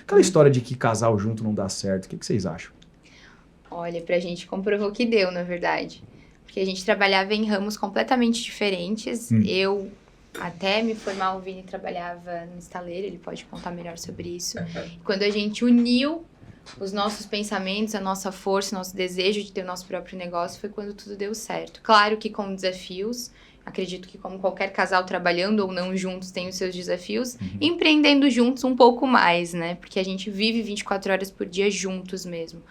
Aquela história de que casal junto não dá certo, o que vocês acham? Olha, pra gente comprovou que deu, na verdade. Porque a gente trabalhava em ramos completamente diferentes. Eu, até me formar, o Vini trabalhava no estaleiro, ele pode contar melhor sobre isso. Quando a gente uniu os nossos pensamentos, a nossa força, o nosso desejo de ter o nosso próprio negócio, foi quando tudo deu certo. Claro que com desafios, acredito que como qualquer casal trabalhando ou não juntos tem os seus desafios, empreendendo juntos um pouco mais, né? Porque a gente vive 24 horas por dia juntos mesmo.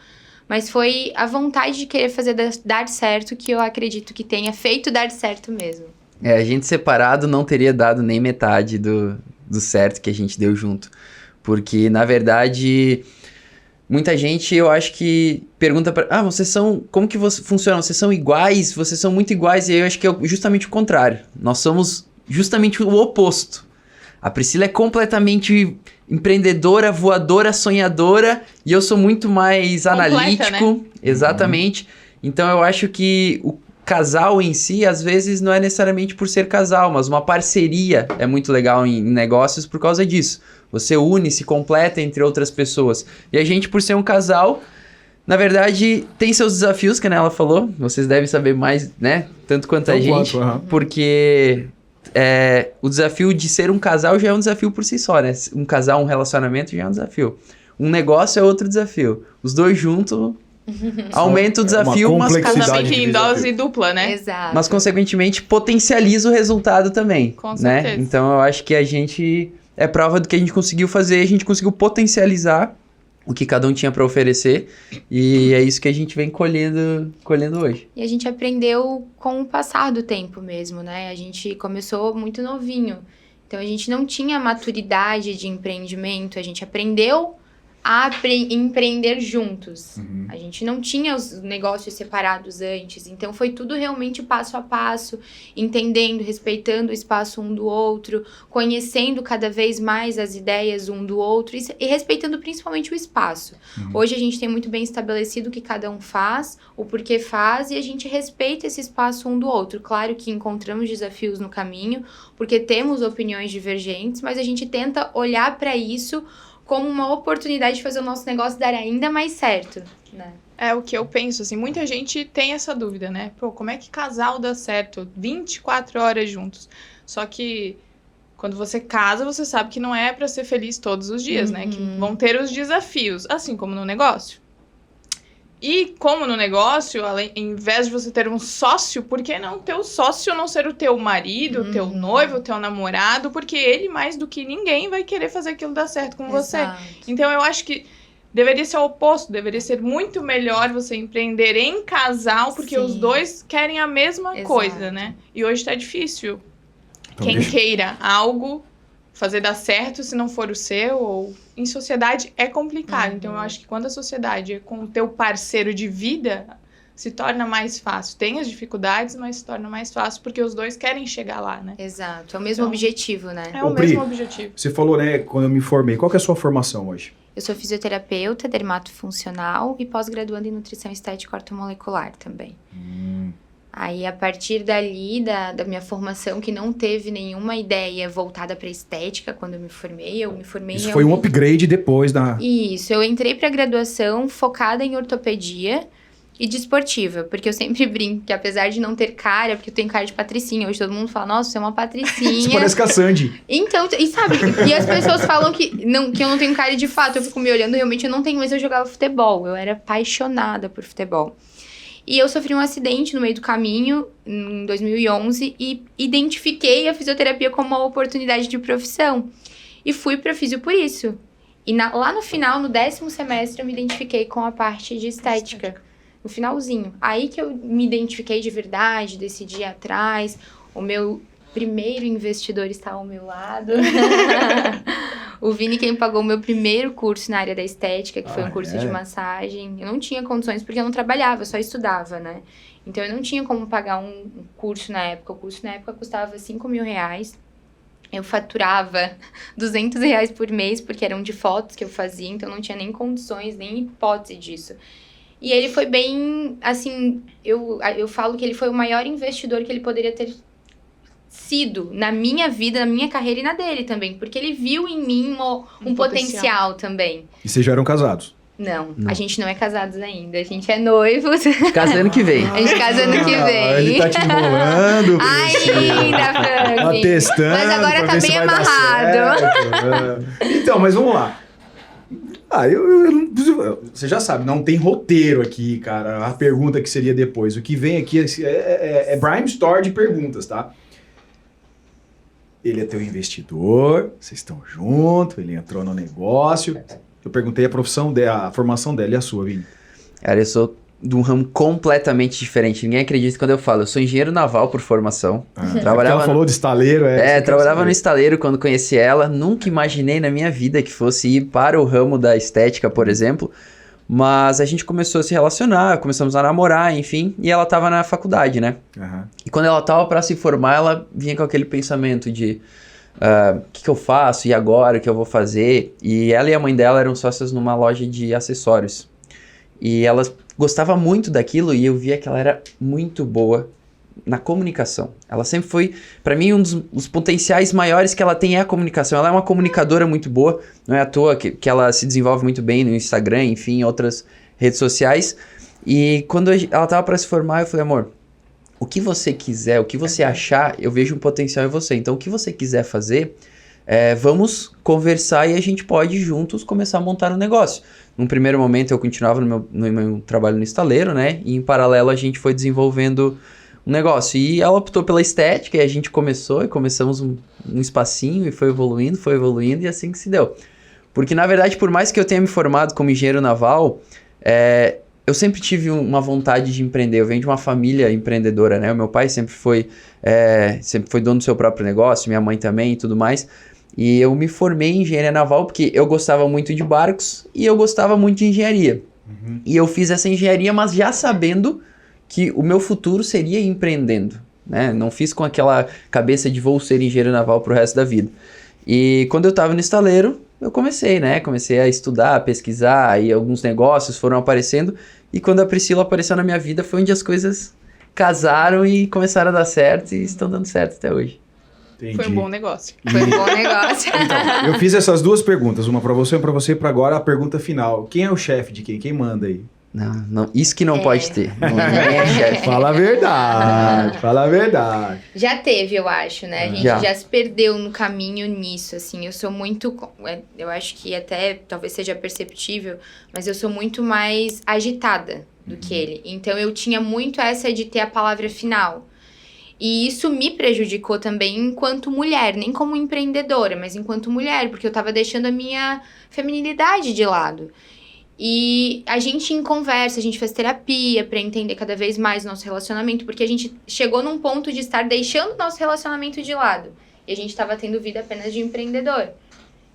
Mas foi a vontade de querer fazer dar certo que eu acredito que tenha feito dar certo mesmo. A gente separado não teria dado nem metade do certo que a gente deu junto. Porque, na verdade, muita gente, eu acho que pergunta pra... vocês são... Como que funcionam? Vocês são iguais? Vocês são muito iguais? E eu acho que é justamente o contrário. Nós somos justamente o oposto. A Priscila é completamente empreendedora, voadora, sonhadora, e eu sou muito mais analítico. Né? Exatamente. Então eu acho que o casal em si, às vezes, não é necessariamente por ser casal, mas uma parceria é muito legal em negócios por causa disso. Você une, se completa entre outras pessoas. E a gente, por ser um casal, na verdade, tem seus desafios, que a Nela falou. Vocês devem saber mais, né? Tanto quanto a gente. Porque... o desafio de ser um casal já é um desafio por si só, né? Um casal, um relacionamento já é um desafio. Um negócio é outro desafio. Os dois juntos aumenta o desafio, mas casamento em dose dupla, né? Exato. Mas consequentemente potencializa o resultado também. Com certeza. Né? Então eu acho que a gente é prova do que a gente conseguiu fazer, a gente conseguiu potencializar o que cada um tinha para oferecer, e é isso que a gente vem colhendo hoje. E a gente aprendeu com o passar do tempo mesmo, né? A gente começou muito novinho, então a gente não tinha maturidade de empreendimento, a gente aprendeu a empreender juntos. A gente não tinha os negócios separados antes, então foi tudo realmente passo a passo, entendendo, respeitando o espaço um do outro, conhecendo cada vez mais as ideias um do outro e respeitando principalmente o espaço. Hoje a gente tem muito bem estabelecido o que cada um faz, o porquê faz, e a gente respeita esse espaço um do outro. Claro que encontramos desafios no caminho, porque temos opiniões divergentes, mas a gente tenta olhar para isso como uma oportunidade de fazer o nosso negócio dar ainda mais certo, né? É o que eu penso, assim, muita gente tem essa dúvida, né? Pô, como é que casal dá certo 24 horas juntos? Só que quando você casa, você sabe que não é pra ser feliz todos os dias, né? Que vão ter os desafios, assim como no negócio. E como no negócio, em vez de você ter um sócio, por que não teu sócio não ser o teu marido, o teu noivo, o teu namorado? Porque ele, mais do que ninguém, vai querer fazer aquilo dar certo com você. Então, eu acho que deveria ser o oposto. Deveria ser muito melhor você empreender em casal, porque os dois querem a mesma coisa, né? E hoje tá difícil. Quem queira algo, fazer dar certo, se não for o seu, ou em sociedade é complicado. Então, eu acho que quando a sociedade é com o teu parceiro de vida, se torna mais fácil. Tem as dificuldades, mas se torna mais fácil, porque os dois querem chegar lá, né? Exato. É o mesmo objetivo, né? É o mesmo objetivo. Você falou, né, quando eu me formei, qual que é a sua formação hoje? Eu sou fisioterapeuta, dermatofuncional e pós-graduanda em nutrição estética ortomolecular também. Aí, a partir dali, da minha formação, que não teve nenhuma ideia voltada para estética quando eu me formei Isso foi um upgrade depois da... Isso, eu entrei para graduação focada em ortopedia e desportiva, porque eu sempre brinco que apesar de não ter cara, porque eu tenho cara de patricinha, hoje todo mundo fala, nossa, você é uma patricinha. Você parece com a Sandy. Então, e sabe, e as pessoas falam que eu não tenho cara de fato, eu fico me olhando, realmente eu não tenho, mas eu jogava futebol, eu era apaixonada por futebol. E eu sofri um acidente no meio do caminho, em 2011, e identifiquei a fisioterapia como uma oportunidade de profissão. E fui pra fisio por isso. E lá no final, no 10º semestre, eu me identifiquei com a parte de estética. No finalzinho. Aí que eu me identifiquei de verdade, decidi ir atrás. O meu primeiro investidor está ao meu lado. O Vini, quem pagou o meu primeiro curso na área da estética, que foi um curso de massagem. Eu não tinha condições porque eu não trabalhava, eu só estudava, né? Então, eu não tinha como pagar um curso na época. O curso na época custava R$5.000. Eu faturava R$200 por mês, porque eram de fotos que eu fazia, então não tinha nem condições, nem hipótese disso. E ele foi bem, assim, eu falo que ele foi o maior investidor que ele poderia ter sido na minha vida, na minha carreira e na dele também. Porque ele viu em mim um potencial também. E vocês já eram casados? Não, a gente não é casados ainda, a gente é noivos. Casa ano que vem. A gente casa ano que vem. Ele tá te enrolando. Ainda, Franklin. Tá testando. Mas agora pra tá ver se bem vai dar amarrado. certo. Então, mas vamos lá. Você já sabe, não tem roteiro aqui, cara. A pergunta que seria depois. O que vem aqui é brainstorm de perguntas, tá? Ele é teu investidor, vocês estão juntos, ele entrou no negócio. Eu perguntei a profissão dela, a formação dela e a sua, Vini. Cara, eu sou de um ramo completamente diferente. Ninguém acredita quando eu falo. Eu sou engenheiro naval por formação. Trabalhava ela falou de estaleiro. Trabalhava no estaleiro quando conheci ela. Nunca imaginei na minha vida que fosse ir para o ramo da estética, por exemplo. Mas a gente começou a se relacionar, começamos a namorar, enfim. E ela tava na faculdade, né? Uhum. E quando ela tava para se formar, ela vinha com aquele pensamento de... O que eu faço? E agora? O que eu vou fazer? E ela e a mãe dela eram sócias numa loja de acessórios. E ela gostava muito daquilo e eu via que ela era muito boa na comunicação. Ela sempre foi, para mim, um dos potenciais maiores que ela tem é a comunicação. Ela é uma comunicadora muito boa, não é à toa que ela se desenvolve muito bem no Instagram, enfim, em outras redes sociais. E quando ela tava para se formar, eu falei, amor, o que você quiser, o que você achar, eu vejo um potencial em você. Então, o que você quiser fazer, vamos conversar e a gente pode juntos começar a montar um negócio. Num primeiro momento, eu continuava no meu trabalho no estaleiro, né? E em paralelo, a gente foi desenvolvendo um negócio. E ela optou pela estética e a gente começamos um espacinho e foi evoluindo e assim que se deu. Porque, na verdade, por mais que eu tenha me formado como engenheiro naval, eu sempre tive uma vontade de empreender. Eu venho de uma família empreendedora, né? O meu pai sempre foi dono do seu próprio negócio, minha mãe também e tudo mais. E eu me formei em engenharia naval porque eu gostava muito de barcos e eu gostava muito de engenharia. Uhum. E eu fiz essa engenharia, mas já sabendo que o meu futuro seria empreendendo, né? Não fiz com aquela cabeça de vou ser engenheiro naval pro resto da vida. E quando eu tava no estaleiro, eu comecei a estudar, a pesquisar, aí alguns negócios foram aparecendo. E quando a Priscila apareceu na minha vida, foi onde as coisas casaram e começaram a dar certo e estão dando certo até hoje. Entendi. Foi um bom negócio. Foi um bom negócio. Então, eu fiz essas duas perguntas, uma pra você e uma pra você, pra agora a pergunta final. Quem é o chefe de quem? Quem manda aí? Não, isso que não pode ter. Ninguém é chefe. Fala a verdade, fala a verdade. Já teve, eu acho, né? A gente já se perdeu no caminho nisso, assim. Eu sou muito... Eu acho que até talvez seja perceptível, mas eu sou muito mais agitada do que ele. Então, eu tinha muito essa de ter a palavra final. E isso me prejudicou também enquanto mulher, nem como empreendedora, mas enquanto mulher, porque eu tava deixando a minha feminilidade de lado. E a gente em conversa, a gente fez terapia pra entender cada vez mais o nosso relacionamento, porque a gente chegou num ponto de estar deixando o nosso relacionamento de lado. E a gente tava tendo vida apenas de empreendedor,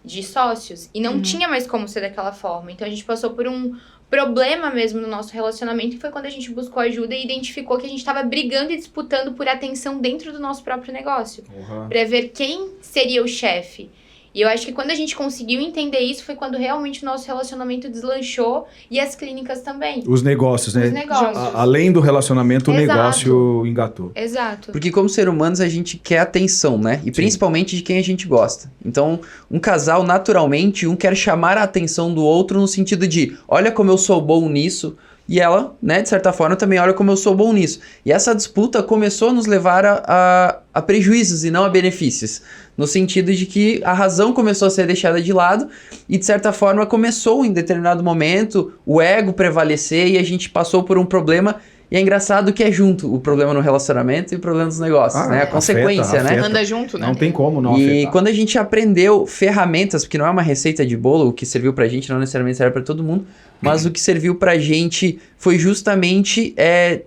de sócios, e não tinha mais como ser daquela forma. Então a gente passou por um problema mesmo no nosso relacionamento, e foi quando a gente buscou ajuda e identificou que a gente estava brigando e disputando por atenção dentro do nosso próprio negócio. Uhum. Para ver quem seria o chefe. E eu acho que quando a gente conseguiu entender isso, foi quando realmente o nosso relacionamento deslanchou e as clínicas também. Os negócios, né? Os negócios. Além do relacionamento, o negócio engatou. Exato. Porque como seres humanos, a gente quer atenção, né? E principalmente de quem a gente gosta. Então, um casal, naturalmente, um quer chamar a atenção do outro no sentido de, olha como eu sou bom nisso. E ela, né, de certa forma, também olha como eu sou bom nisso. E essa disputa começou a nos levar a prejuízos e não a benefícios. No sentido de que a razão começou a ser deixada de lado e, de certa forma, começou em determinado momento o ego prevalecer e a gente passou por um problema. E é engraçado que é junto o problema no relacionamento e o problema dos negócios, né? A consequência, afeta. né? Anda junto, né? Não tem como não E afetar. quando a gente aprendeu ferramentas, porque não é uma receita de bolo, o que serviu pra gente não necessariamente serve pra todo mundo, mas o que serviu pra gente foi justamente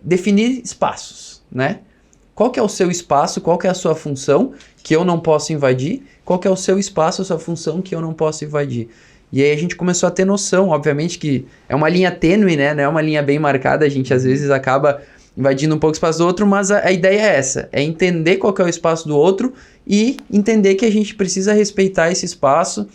definir espaços, né? Qual que é o seu espaço, qual que é a sua função que eu não posso invadir, qual que é o seu espaço, a sua função que eu não posso invadir. E aí a gente começou a ter noção, obviamente que é uma linha tênue, né? Não é uma linha bem marcada, a gente às vezes acaba invadindo um pouco o espaço do outro, mas a ideia é essa, é entender qual que é o espaço do outro e entender que a gente precisa respeitar esse espaço.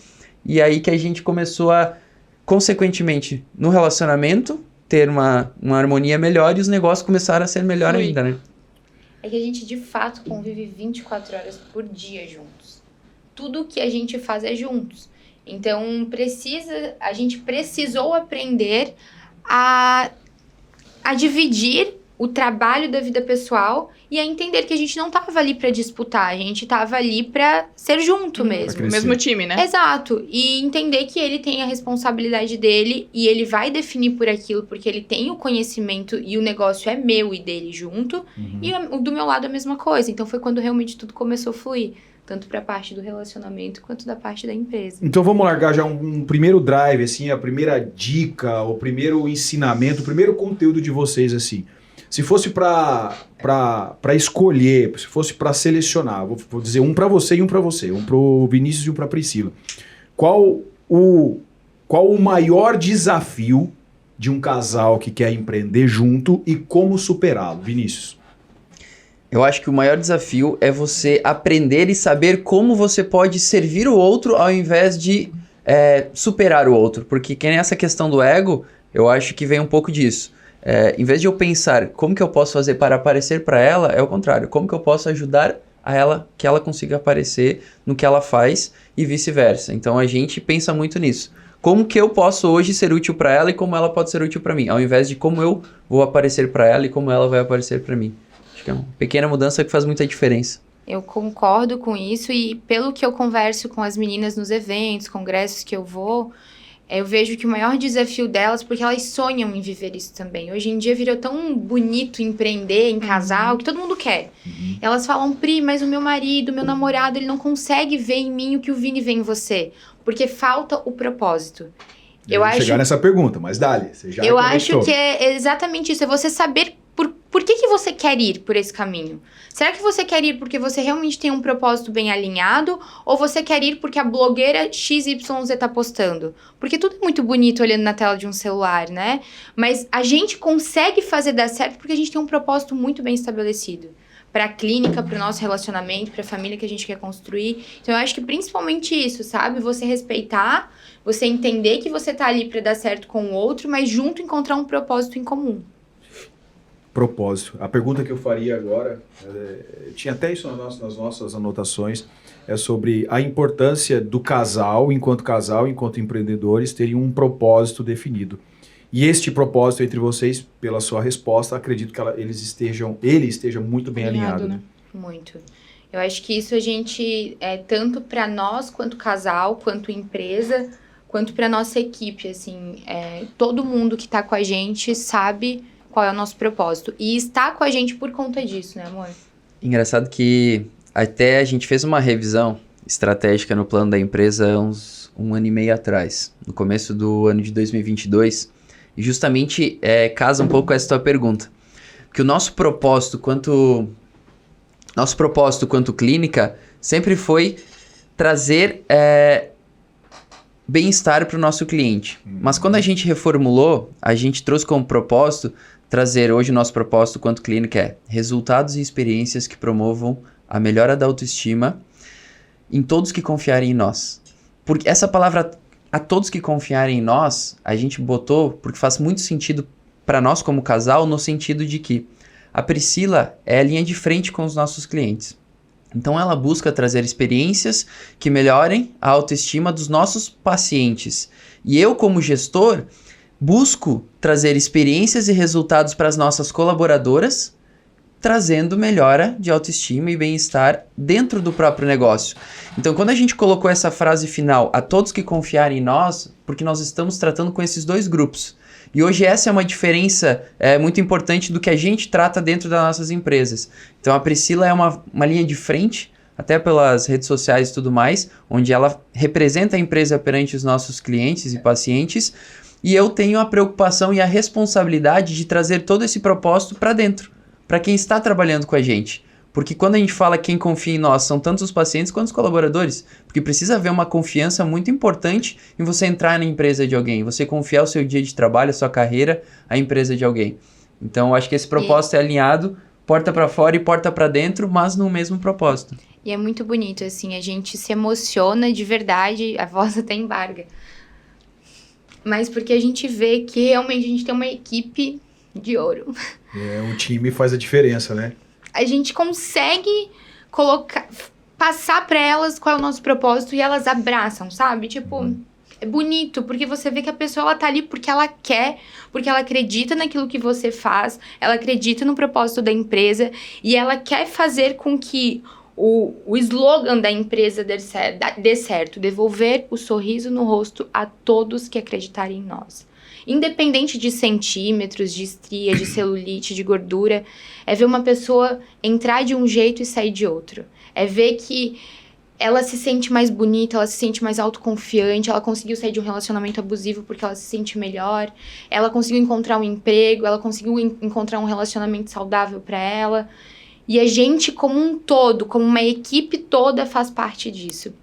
E aí que a gente começou a, consequentemente, no relacionamento, ter uma harmonia melhor e os negócios começaram a ser melhor ainda, né? é que a gente de fato convive 24 horas por dia juntos. Tudo que a gente faz é juntos. Então, a gente precisou aprender a dividir o trabalho da vida pessoal e a entender que a gente não tava ali pra disputar, a gente tava ali pra ser junto mesmo. O mesmo time, né? Exato. E entender que ele tem a responsabilidade dele e ele vai definir por aquilo, porque ele tem o conhecimento e o negócio é meu e dele junto. E do meu lado a mesma coisa. Então foi quando realmente tudo começou a fluir. Tanto pra parte do relacionamento quanto da parte da empresa. Então vamos largar já um primeiro drive, assim, a primeira dica, o primeiro ensinamento, o primeiro conteúdo de vocês, assim. Se fosse pra escolher, se fosse pra selecionar, vou dizer um pra você e um pra você, um pro Vinícius e um pra Priscila. Qual o maior desafio de um casal que quer empreender junto e como superá-lo? Vinícius. Eu acho que o maior desafio é você aprender e saber como você pode servir o outro ao invés de superar o outro. Porque que nem essa questão do ego, eu acho que vem um pouco disso. Em vez de eu pensar como que eu posso fazer para aparecer para ela, é o contrário. Como que eu posso ajudar a ela, que ela consiga aparecer no que ela faz e vice-versa. Então a gente pensa muito nisso. Como que eu posso hoje ser útil para ela e como ela pode ser útil para mim, ao invés de como eu vou aparecer para ela e como ela vai aparecer para mim. Acho que é uma pequena mudança que faz muita diferença. Eu concordo com isso e pelo que eu converso com as meninas nos eventos, congressos que eu vou, eu vejo que o maior desafio delas, porque elas sonham em viver isso também. Hoje em dia virou tão bonito empreender em casal, que todo mundo quer. Elas falam, Pri, mas o meu marido, meu namorado, ele não consegue ver em mim o que o Vini vê em você. Porque falta o propósito. Eu acho chegar nessa pergunta, mas dale, você já eu conectou. acho que é exatamente isso, é você saber por que você quer ir por esse caminho. Será que você quer ir porque você realmente tem um propósito bem alinhado? Ou você quer ir porque a blogueira XYZ tá postando? Porque tudo é muito bonito olhando na tela de um celular, né? Mas a gente consegue fazer dar certo porque a gente tem um propósito muito bem estabelecido. Para a clínica, para o nosso relacionamento, para a família que a gente quer construir. Então, eu acho que principalmente isso, sabe? Você respeitar, você entender que você tá ali para dar certo com o outro, mas junto encontrar um propósito em comum. Propósito. A pergunta que eu faria agora, tinha até isso nas nossas anotações, é sobre a importância do casal, enquanto empreendedores, terem um propósito definido. E este propósito entre vocês, pela sua resposta, acredito que ele esteja muito bem alinhado. Né? Muito. Eu acho que isso a gente, tanto para nós, quanto casal, quanto empresa, quanto para nossa equipe, assim, todo mundo que tá com a gente sabe qual é o nosso propósito. E está com a gente por conta disso, né, amor? Engraçado que até a gente fez uma revisão estratégica no plano da empresa uns 1 ano e meio atrás, no começo do ano de 2022, e justamente casa um pouco com essa tua pergunta. Porque o nosso propósito quanto clínica sempre foi trazer bem-estar para o nosso cliente. Mas quando a gente reformulou, a gente trouxe como propósito trazer hoje o nosso propósito quanto clínica é resultados e experiências que promovam a melhora da autoestima em todos que confiarem em nós. Porque essa palavra, a todos que confiarem em nós, a gente botou porque faz muito sentido para nós como casal, no sentido de que a Priscila é a linha de frente com os nossos clientes. Então ela busca trazer experiências que melhorem a autoestima dos nossos pacientes. E eu, como gestor, busco trazer experiências e resultados para as nossas colaboradoras, trazendo melhora de autoestima e bem-estar dentro do próprio negócio. Então, quando a gente colocou essa frase final, a todos que confiarem em nós, porque nós estamos tratando com esses dois grupos. E hoje essa é uma diferença muito importante do que a gente trata dentro das nossas empresas. Então, a Priscila é uma linha de frente, até pelas redes sociais e tudo mais, onde ela representa a empresa perante os nossos clientes e pacientes, e eu tenho a preocupação e a responsabilidade de trazer todo esse propósito para dentro, para quem está trabalhando com a gente. Porque quando a gente fala quem confia em nós, são tanto os pacientes quanto os colaboradores. Porque precisa haver uma confiança muito importante em você entrar na empresa de alguém, você confiar o seu dia de trabalho, a sua carreira, à empresa de alguém. Então, eu acho que esse propósito é alinhado, porta para fora e porta para dentro, mas no mesmo propósito. E é muito bonito, assim, a gente se emociona de verdade, a voz até embarga. Mas porque a gente vê que realmente a gente tem uma equipe de ouro. O time faz a diferença, né? a gente consegue passar pra elas qual é o nosso propósito e elas abraçam, sabe? Tipo, é bonito, porque você vê que a pessoa ela tá ali porque ela quer, porque ela acredita naquilo que você faz, ela acredita no propósito da empresa e ela quer fazer com que o slogan da empresa dê certo, devolver o sorriso no rosto a todos que acreditarem em nós. Independente de centímetros, de estria, de celulite, de gordura, é ver uma pessoa entrar de um jeito e sair de outro. É ver que ela se sente mais bonita, ela se sente mais autoconfiante, ela conseguiu sair de um relacionamento abusivo porque ela se sente melhor, ela conseguiu encontrar um emprego, ela conseguiu encontrar um relacionamento saudável para ela. E a gente, como um todo, como uma equipe toda, faz parte disso.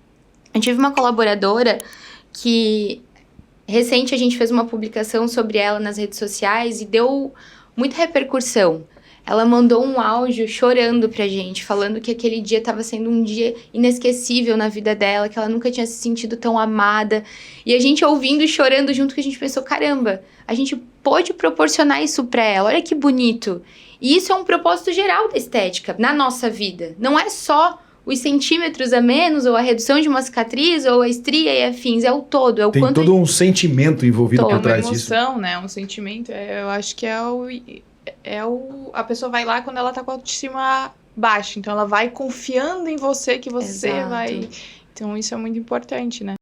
Eu tive uma colaboradora que, recente, a gente fez uma publicação sobre ela nas redes sociais e deu muita repercussão. Ela mandou um áudio chorando pra gente, falando que aquele dia estava sendo um dia inesquecível na vida dela, que ela nunca tinha se sentido tão amada. E a gente ouvindo e chorando junto, que a gente pensou, caramba, a gente pôde proporcionar isso pra ela, olha que bonito. E isso é um propósito geral da estética, na nossa vida. Não é só os centímetros a menos, ou a redução de uma cicatriz, ou a estria e afins, é o todo. É o Tem quanto todo um sentimento envolvido Todo. por trás Uma disso. emoção, né? Um sentimento. Eu acho que a pessoa vai lá quando ela tá com a autoestima baixa. Então ela vai confiando em você que você Exato. vai. Então isso é muito importante, né?